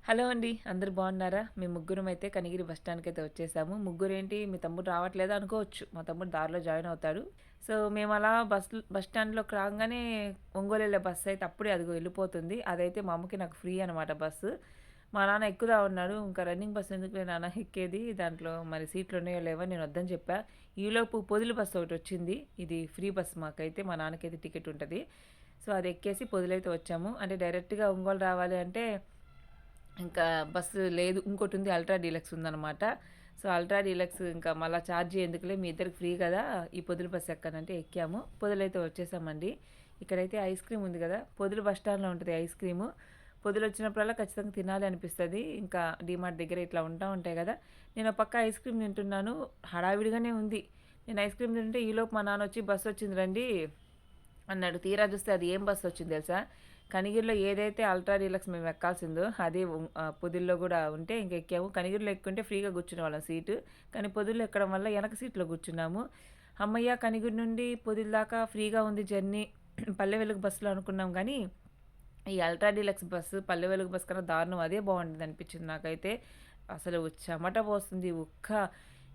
Hello అండి. అందరూ బాగున్నారా? మేము ముగ్గురమైతే కనిగిరి బస్ స్టాండ్‌కైతే వచ్చేసాము. ముగ్గురేంటి మీ తమ్ముడు రావట్లేదా అనుకోవచ్చు. మా తమ్ముడు దారిలో జాయిన్ అవుతాడు. సో, మేమలా బస్ స్టాండ్‌లోకి రాంగానే ఒంగోలు ఎళ్ళే బస్సు అయితే అప్పుడే అదిగో వెళ్ళిపోతుంది. అదైతే మా అమ్మకి నాకు ఫ్రీ అనమాట బస్సు. మా నాన్న ఎక్కుతా ఉన్నాడు. ఇంకా రన్నింగ్ బస్ ఎందుకులే నాన్న ఎక్కేది. దాంట్లో మరి సీట్లు ఉన్నాయో లేవో నేను వద్దని చెప్పా. ఈలోపు పొదిలి బస్సు ఒకటొచ్చింది. ఇది ఫ్రీ బస్ మాకైతే. మా నాన్నకైతే టికెట్ ఉంటది. సో, అది ఎక్కేసి పొదిలైతే వచ్చాము. అంటే డైరెక్ట్‌గా ఒంగోలు రావాలి అంటే ఇంకా బస్సు లేదు. ఇంకోటుంది అల్ట్రా డీలక్స్ ఉందనమాట. సో, అల్ట్రా డీలక్స్ ఇంకా మళ్ళా ఛార్జీ ఎందుకులే మీ ఇద్దరికి ఫ్రీ కదా! ఈ పొదిలి బస్సు ఎక్కండంటే ఎక్కాము. పొదిలైతే వచ్చేసామండి. ఇక్కడైతే ఐస్ క్రీమ్ ఉంది కదా! పొదిలి బస్ స్టాండ్‌లో ఉంటది ఐస్ క్రీము. పొదిలొచ్చినప్పుడల్లా ఖచ్చితంగా తినాలి అనిపిస్తది. ఇంకా డీమార్ట్ దగ్గర ఇట్లా ఉంటాయి కదా! నేను ఒక పక్క ఐస్ క్రీమ్ తింటున్నాను. హడావిడిగానే ఉంది. నేను ఐస్ క్రీమ్ తింటుంటే ఈలోపు మా నాన్నొచ్చి "బస్సొచ్చింది రండి" అన్నాడు. తీరా చూస్తే అది ఏం బస్సొచ్చిందో తెలుసా? కనిగిరిలో ఏదైతే అల్ట్రా డీలక్స్ మేము ఎక్కాల్సిందో అదే పొదిల్లో కూడా ఉంటే ఇంక ఎక్కాము. కనిగిరిలో ఎక్కుంటే ఫ్రీగా కూర్చునేవాళ్ళం సీటు. కానీ పొదిల్లో ఎక్కడం వల్ల వెనక సీట్‌లో కూర్చున్నాము. హమ్మయ్య! కనిగిరి నుండి పొదిలి దాకా ఫ్రీగా ఉంది జర్నీ. పల్లె వెలుగు బస్సులో అనుకున్నాం గానీ, ఈ ultra deluxe bus Palle Velugu bus కన్నా దారుణం. అదే బాగుంటది అనిపించింది నాకైతే. అసలు చెమట పోస్తుంది.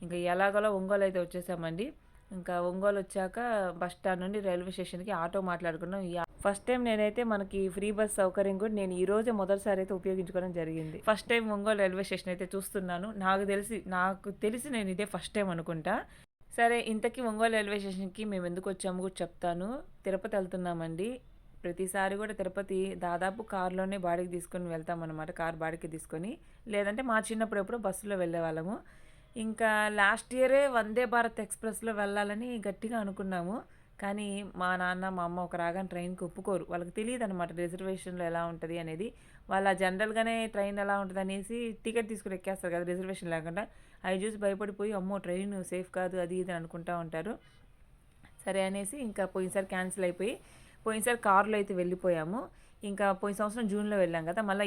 ఇంక ఎలాగోలా ఒంగోలు అయితే వచ్చేసామండి. ఇంకా ఒంగోలు వచ్చాక బస్ స్టాండ్ నుండి రైల్వే స్టేషన్‌కి ఆటో మాట్లాడుకున్నాం. ఫస్ట్ టైం నేనైతే మనకి ఫ్రీ బస్ సౌకర్యం కూడా నేను ఈ రోజే మొదటిసారి అయితే ఉపయోగించుకోవడం జరిగింది. First time Ongole railway station అయితే చూస్తున్నాను. నాకు తెలిసి నేను ఇదే ఫస్ట్ టైం అనుకుంటా. సరే ఇంతకీ ఒంగోలు రైల్వే స్టేషన్‌కి మేము ఎందుకు వచ్చామో కూడా చెప్తాను. తిరుపతి వెళ్తున్నామండి. ప్రతిసారి కూడా తిరుపతి దాదాపు కారులోనే బాడిగకి తీసుకొని వెళ్తామన్నమాట. కారు బాడిగకి తీసుకొని. లేదంటే మా చిన్నప్పుడు ఎప్పుడో బస్సులో వెళ్ళేవాళ్ళము. ఇంకా లాస్ట్ ఇయరే వందే భారత్ ఎక్స్‌ప్రెస్‌లో వెళ్ళాలని గట్టిగా అనుకున్నాము. కానీ మా నాన్న, మా అమ్మ ఒక రాగానే ట్రైన్‌కి ఒప్పుకోరు. వాళ్ళకి తెలీదనమాట రిజర్వేషన్‌లో ఎలా ఉంటది అనేది. జనరల్‌గానే ట్రైన్ ఎలా ఉంటదనేసి టికెట్ తీసుకొని ఎక్కేస్తారు కదా! రిజర్వేషన్ లేకుండా. అయి చూసి భయపడిపోయి అమ్మో! ట్రైన్ సేఫ్ కాదు అది ఇది అని అనుకుంటా ఉంటారు. సరే అనేసి ఇంకా పోయినసారి క్యాన్సిల్ అయిపోయి, పోయినసారి కారులో అయితే వెళ్ళిపోయాము. ఇంకా పోయిన సంవత్సరం జూన్‌లో వెళ్ళాం కదా! మళ్ళా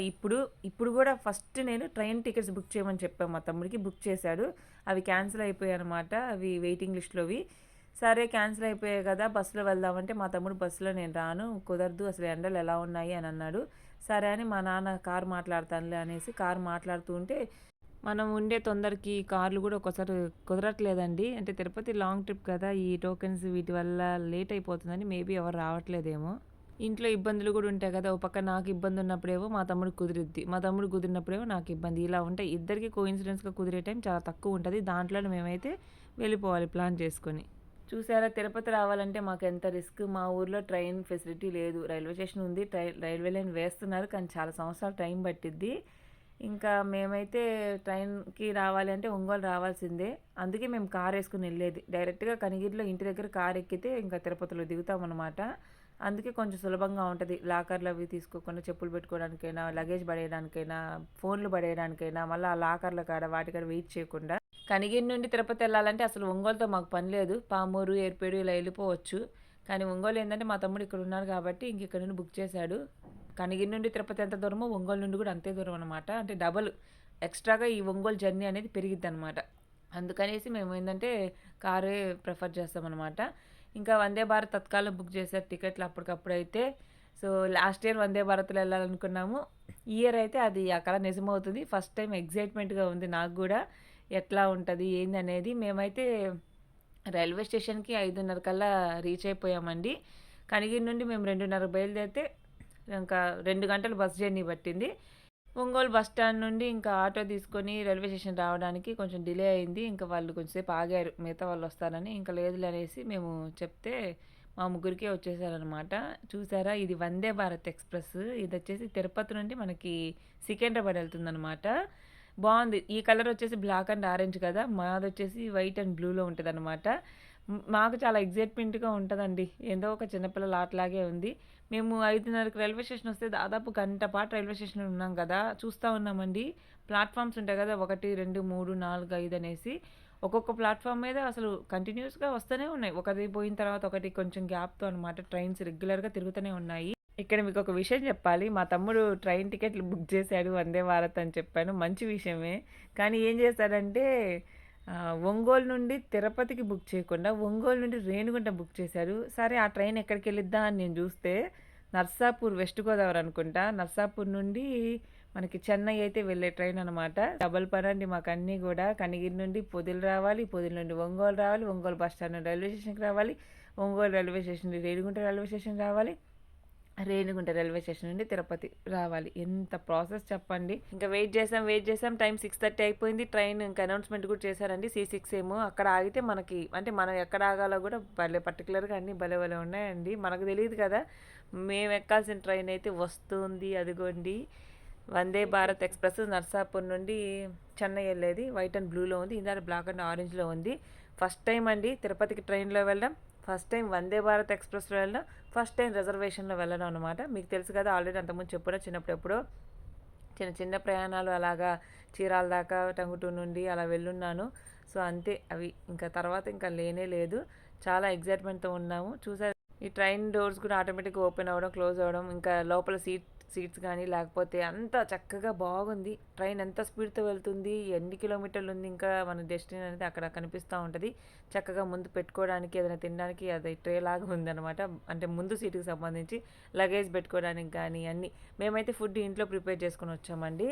ఇప్పుడు కూడా ఫస్ట్ నేను ట్రైన్ టికెట్స్ బుక్ చేయమని చెప్పాను మా తమ్ముడికి. బుక్ చేశాడు. అవి క్యాన్సిల్ అయిపోయాయనమాట. అవి వెయిటింగ్ లిస్ట్‌లోవి. సరే క్యాన్సిల్ అయిపోయాయి కదా! బస్సులో వెళ్దామంటే మా తమ్ముడు బస్సులో నేను రాను. కుదరదు అసలు ఎండలు ఎలా ఉన్నాయి అని అన్నాడు. సరే అని మా నాన్న కారు మాట్లాడతానులే అనేసి కారు మాట్లాడుతూ ఉంటే మనం ఉండే తొందరకి కార్లు కూడా ఒక్కోసారి కుదరట్లేదండి. అంటే తిరుపతి లాంగ్ ట్రిప్ కదా! ఈ టోకెన్స్ వీటి వల్ల లేట్ అయిపోతుందని మేబీ ఎవరు రావట్లేదేమో. ఇంట్లో ఇబ్బందులు కూడా ఉంటాయి కదా! ఓ పక్క నాకు ఇబ్బంది ఉన్నప్పుడేమో మా తమ్ముడికి కుదిరిద్ది. మా తమ్ముడు కుదిరినప్పుడేమో నాకు ఇబ్బంది. ఇలా ఉంటాయి. ఇద్దరికీ కోయిన్సిడెన్స్‌గా కుదిరే టైం చాలా తక్కువ ఉంటది. దాంట్లోనే మేమైతే వెళ్ళిపోవాలి ప్లాన్ చేసుకొని. చూసారా తిరుపతి రావాలంటే మాకెంత రిస్క్. మా ఊర్లో ట్రైన్ ఫెసిలిటీ లేదు. రైల్వే స్టేషన్ ఉంది. రైల్వే లైన్ వేస్తున్నారు. కానీ చాలా సంవత్సరాలు టైం పట్టిద్ది. ఇంకా మేమైతే ట్రైన్‌కి రావాలి అంటే ఒంగోలు రావాల్సిందే. అందుకే మేము కారేసుకొని ఎళ్ళేది. డైరెక్ట్‌గా కనిగిరిలో ఇంటి దగ్గర కారెక్కితే ఇంకా తిరుపతిలో దిగుతామనమాట. అందుకే కొంచెం సులభంగా ఉంటది. లాకర్‌లు అవి తీసుకోకుండా చెప్పులు పెట్టుకోవడానికైనా, లగేజ్ పడేయడానికైనా, ఫోన్‌లు పడేయడానికైనా, మళ్ళా ఆ లాకర్‌ల కాడ వాటి కాడ వెయిట్ చేయకుండా. కనిగిరి నుండి తిరుపతి ఎళ్ళాలంటే అసలు ఒంగోలుతో మాకు పని లేదు. పామూరు, ఏర్పేడు ఇలా ఎళ్ళిపోవచ్చు. కానీ ఒంగోలు ఏందంటే మా తమ్ముడు ఇక్కడ ఉన్నారు కాబట్టి ఇంక ఇక్కడ నుండి బుక్ చేశాడు. కనిగిరి నుండి తిరుపతి ఎంత దూరమో ఒంగోలు నుండి కూడా అంతే దూరం అనమాట. అంటే డబల్ ఎక్స్ట్రాగా ఈ ఒంగోలు జర్నీ అనేది పెరిగిద్దనమాట. అందుకనేసి మేము ఏందంటే కారే ప్రిఫర్ చేస్తామనమాట. ఇంకా వందే భారత్ తత్కాల్లో బుక్ చేశారు టికెట్లు అప్పటికప్పుడైతే. సో, లాస్ట్ ఇయర్ వందే భారత్‌లో ఎళ్ళాలనుకున్నాము. ఈ ఇయర్ అయితే అది ఆ కల నిజమవుతుంది. ఫస్ట్ టైమ్ ఎక్సైట్‌మెంట్‌గా ఉంది నాకు గూడా. ఎట్లా ఉంటది? ఏందనేది. మేమైతే రైల్వే స్టేషన్‌కి 5:30 కల్లా రీచ్ అయిపోయామండి. కనిగిరి నుండి మేము 2:30కి బయలుదేరితే ఇంకా 2 గంటలు బస్ జర్నీ పట్టింది. ఒంగోలు బస్ స్టాండ్ నుండి ఇంకా ఆటో తీసుకొని రైల్వే స్టేషన్ రావడానికి కొంచెం డిలే అయింది. ఇంకా వాళ్ళు కొంచెంసేపు ఆగారు. మిగతా వాళ్ళొస్తారని. ఇంకా లేదులే అనేసి మేము చెప్తే మా ముగ్గురికే వచ్చేసారనమాట. చూసారా ఇది వందే భారత్ ఎక్స్‌ప్రెస్. ఇదొచ్చేసి తిరుపతి నుండి మనకి సికింద్రాబాద్ ఎళ్తుందనమాట. బావుంది. ఈ కలర్ వచ్చేసి బ్లాక్ అండ్ ఆరెంజ్ కదా! మాదొచ్చేసి వైట్ అండ్ బ్లూలో ఉంటదనమాట. మాకు చాలా ఎక్సైట్‌మెంట్‌గా ఉంటదండి. ఏదో ఒక చిన్నపిల్లల ఆటలాగే ఉంది. మేము 5:30కి రైల్వే స్టేషన్ వస్తే దాదాపు గంట పాటు రైల్వే స్టేషన్‌లో ఉన్నాం కదా! చూస్తా ఉన్నామండి. ప్లాట్‌ఫార్మ్స్ ఉంటాయి కదా! 1, 2, 3, 4, 5 అనేసి. ఒక్కొక్క ప్లాట్‌ఫార్మ్ మీద అసలు కంటిన్యూయస్‌గా వస్తూనే ఉన్నాయి. ఒకటి పోయిన తర్వాత ఒకటి కొంచెం గ్యాప్‌తో అనమాట. ట్రైన్స్ రెగ్యులర్‌గా తిరుగుతూనే ఉన్నాయి. ఇక్కడ మీకొక విషయం చెప్పాలి. మా తమ్ముడు ట్రైన్ టికెట్లు బుక్ చేశాడు వందే భారత్ అని చెప్పాను. మంచి విషయమే. కానీ ఏం చేశాడంటే ఒంగోలు నుండి తిరుపతికి బుక్ చేయకుండా ఒంగోలు నుండి రేణిగుంట బుక్ చేశాడు. సరే ఆ ట్రైన్ ఎక్కడికెళ్ళిద్దా అని నేను చూస్తే నర్సాపూర్ వెస్ట్ గోదావరి అనుకుంటా. నర్సాపూర్ నుండి మనకి చెన్నై అయితే వెళ్ళే ట్రైన్ అనమాట. డబుల్ పనండి మాకన్నీ గూడా. కనిగిరి నుండి పొదిలి రావాలి, పొదిలి నుండి ఒంగోలు రావాలి, ఒంగోలు బస్ స్టాండ్ నుండి రైల్వే స్టేషన్‌కి రావాలి, ఒంగోలు రైల్వే స్టేషన్ నుండి రేణిగుంట రైల్వే స్టేషన్ రావాలి, రేణిగుంట రైల్వే స్టేషన్ నుండి తిరుపతి రావాలి. ఎంత ప్రాసెస్ చెప్పండి. ఇంకా వెయిట్ చేసాం. టైం 6:30 అయిపోయింది. ట్రైన్ ఇంకా అనౌన్స్‌మెంట్ కూడా చేశారండి. C6 ఏమో అక్కడ ఆగితే మనకి అంటే మనం ఎక్కడ ఆగాలో కూడా భలే పర్టిక్యులర్‌గా అన్నీ భలే భలే ఉన్నాయండి. మనకు తెలీదు కదా! మేము ఎక్కాల్సిన ట్రైన్ అయితే వస్తుంది. అదిగోండి. వందే భారత్ ఎక్స్‌ప్రెస్ నర్సాపూర్ నుండి చెన్నై ఎళ్ళేది. వైట్ అండ్ బ్లూలో ఉంది. ఇందాక బ్లాక్ అండ్ ఆరెంజ్‌లో ఉంది. ఫస్ట్ టైమ్ అండి తిరుపతికి ట్రైన్‌లో వెళ్ళడం. ఫస్ట్ టైం వందే భారత్ ఎక్స్‌ప్రెస్‌లో వెళ్ళడం. ఫస్ట్ టైం రిజర్వేషన్‌లో వెళ్ళడం అనమాట. మీకు తెలుసు కదా! ఆల్రెడీ అంతకుముందు చెప్పాను చిన్నప్పుడు ఎప్పుడో చిన్న చిన్న ప్రయాణాలు అలాగా చీరాల దాకా టంగుటూరు నుండి అలా వెళ్ళున్నాను. సో, అంతే అవి. ఇంకా తర్వాత ఇంకా లేనే లేదు. చాలా ఎక్సైట్‌మెంట్‌తో ఉన్నాము. చూసారు ఈ ట్రైన్ డోర్స్ కూడా ఆటోమేటిక్‌గా ఓపెన్ అవ్వడం, క్లోజ్ అవ్వడం, ఇంకా లోపల సీట్స్ కానీ లేకపోతే అంతా చక్కగా బాగుంది. ట్రైన్ ఎంత స్పీడ్‌తో వెళ్తుంది, ఎన్ని కిలోమీటర్లు ఉంది ఇంకా మన డెస్టినీ అనేది అక్కడ కనిపిస్తా ఉంటది. చక్కగా ముందు పెట్టుకోవడానికి ఏదైనా తినడానికి అది ట్రే లాగా ఉందనమాట. అంటే ముందు సీటుకి సంబంధించి లగేజ్ పెట్టుకోవడానికి గానీ అన్నీ. మేమైతే ఫుడ్ ఇంట్లో ప్రిపేర్ చేసుకొని వచ్చామండి.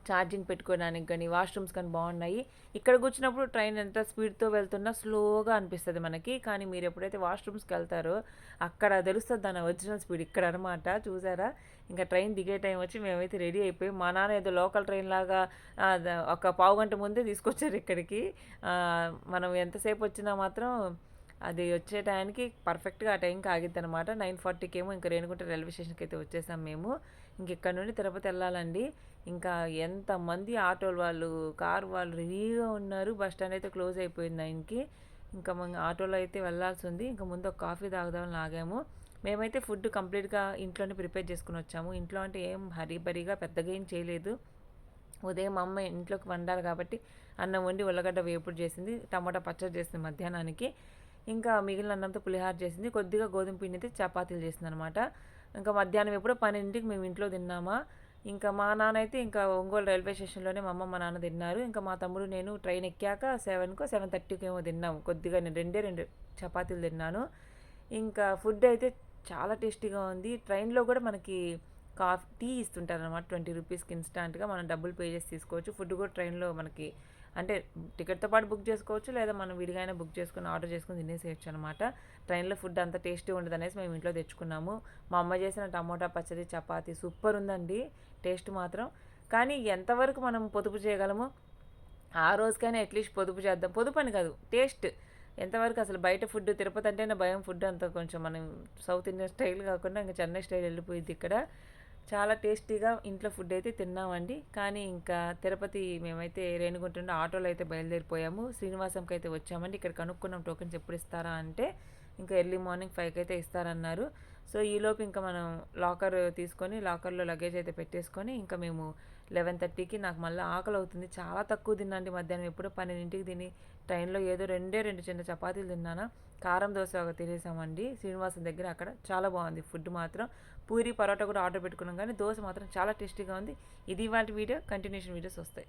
ఛార్జింగ్ పెట్టుకోవడానికి కానీ, వాష్‌రూమ్స్ కానీ బాగున్నాయి. ఇక్కడ కూర్చున్నప్పుడు ట్రైన్ ఎంత స్పీడ్‌తో వెళ్తున్నా స్లోగా అనిపిస్తది మనకి. కానీ మీరు ఎప్పుడైతే వాష్‌రూమ్స్‌కెళ్తారో అక్కడ తెలుస్తది దాని ఒరిజినల్ స్పీడ్ ఇక్కడనమాట. చూసారా? ఇంకా ట్రైన్ దిగే టైం వచ్చి మేమైతే రెడీ అయిపోయాం. మా నాన్న ఏదో లోకల్ ట్రైన్ లాగా ఒక పావుగంట ముందే తీసుకొచ్చారు ఇక్కడికి. మనం ఎంతసేపు వచ్చినా మాత్రం అది వచ్చే టయానికి పర్ఫెక్ట్‌గా ఆ టైంకి ఆగిద్దనమాట. 9:40కేమో ఇంక రేణిగుంట రైల్వే స్టేషన్‌కైతే వచ్చేసాం మేము. ఇంకిక్కడి నుండి తిరుపతి ఎళ్ళాలండి. ఇంకా ఎంతమంది ఆటోల వాళ్ళు, కారు వాళ్ళు రెడీగా ఉన్నారు. బస్ స్టాండ్ అయితే క్లోజ్ అయిపోయింది 9కి. ఇంకా ఆటోలో అయితే వెళ్ళాల్సింది. ఇంక ముందు ఒక కాఫీ తాగుదామని ఆగాము. మేమైతే ఫుడ్ కంప్లీట్‌గా ఇంట్లోనే ప్రిపేర్ చేసుకొని వచ్చాము. ఇంట్లో అంటే ఏం హరీబరీగా పెద్దగా ఏం చేయలేదు. ఉదయం మా అమ్మ ఇంట్లోకి వండాలి కాబట్టి అన్నం వండి ఉల్లగడ్డ వేపుడు చేసింది. టమాటా పచ్చడి చేసింది మధ్యాహ్నానికి. ఇంకా మిగిలిన అన్నంతో పులిహోర చేసింది. కొద్దిగా గోధుమ పిండితో చపాతీలు చేసిందనమాట. ఇంకా మధ్యాహ్నం ఎప్పుడో 12కి మేము ఇంట్లో తిన్నామా. ఇంకా మా నాన్న అయితే ఇంకా ఒంగోలు రైల్వే స్టేషన్‌లోనే మా అమ్మ, మా నాన్న తిన్నారు. ఇంకా మా తమ్ముడు నేను ట్రైన్ ఎక్కాక 7కో 7:30కేమో తిన్నాము. కొద్దిగా నేను 2 చపాతీలు తిన్నాను. ఇంకా ఫుడ్ అయితే చాలా టేస్టీగా ఉంది. ట్రైన్‌లో కూడా మనకి టీ ఇస్తుంటారనమాట. 20 రూపీస్‌కి ఇన్‌స్టాంట్‌గా మనం డబ్బులు పే చేసి తీసుకోవచ్చు. ఫుడ్ కూడా ట్రైన్‌లో మనకి అంటే టికెట్‌తో పాటు బుక్ చేసుకోవచ్చు. లేదా మనం విడిగా అయినా బుక్ చేసుకొని ఆర్డర్ చేసుకొని తినేసేయొచ్చు అనమాట. ట్రైన్‌లో ఫుడ్ అంత టేస్టీ ఉండదనేసి మేము ఇంట్లో తెచ్చుకున్నాము. మా అమ్మ చేసిన టమోటా పచ్చడి, చపాతీ సూపర్ ఉందండి టేస్ట్ మాత్రం. కానీ ఎంతవరకు మనం పొదుపు చేయగలమో ఆ రోజుకైనా అట్లీస్ట్ పొదుపు చేద్దాం. పొదుపని కాదు టేస్ట్. ఎంతవరకు అసలు బయట ఫుడ్ తిరుపతి అంటేనే భయం. ఫుడ్ అంతా కొంచెం మనం సౌత్ ఇండియన్ స్టైల్ కాకుండా ఇంకా చెన్నై స్టైల్ వెళ్ళిపోయిద్ది ఇక్కడ. చాలా టేస్టీగా ఇంట్లో ఫుడ్ అయితే తిన్నామండి. కానీ ఇంకా తిరుపతి మేమైతే రేణిగుంట నుండి ఆటోలో అయితే బయలుదేరిపోయాము. శ్రీనివాసంకి అయితే వచ్చామండి. ఇక్కడ కనుక్కున్నాం టోకెన్స్ ఎప్పుడు ఇస్తారా అంటే ఇంకా ఎర్లీ మార్నింగ్ 5కి అయితే ఇస్తారన్నారు. సో ఈలోపు ఇంకా మనం లాకర్ తీసుకొని లాకర్లో లగేజ్ అయితే పెట్టేసుకొని ఇంకా మేము 11:30కి నాకు మళ్ళీ ఆకలి అవుతుంది. చాలా తక్కువ తిన్నాండి మధ్యాహ్నం. ఎప్పుడో 12కి తిని ట్రైన్లో ఏదో 2 చిన్న చపాతీలు తిన్నానా. కారం దోశ ఒక తినేసామండి శ్రీనివాసం దగ్గర. అక్కడ చాలా బాగుంది ఫుడ్ మాత్రం. పూరి పరోటా కూడా ఆర్డర్ పెట్టుకున్నాం కానీ దోశ మాత్రం చాలా టేస్టీగా ఉంది. ఇది ఇవాల్టి వీడియో. కంటిన్యూషన్ వీడియోస్ వస్తాయి.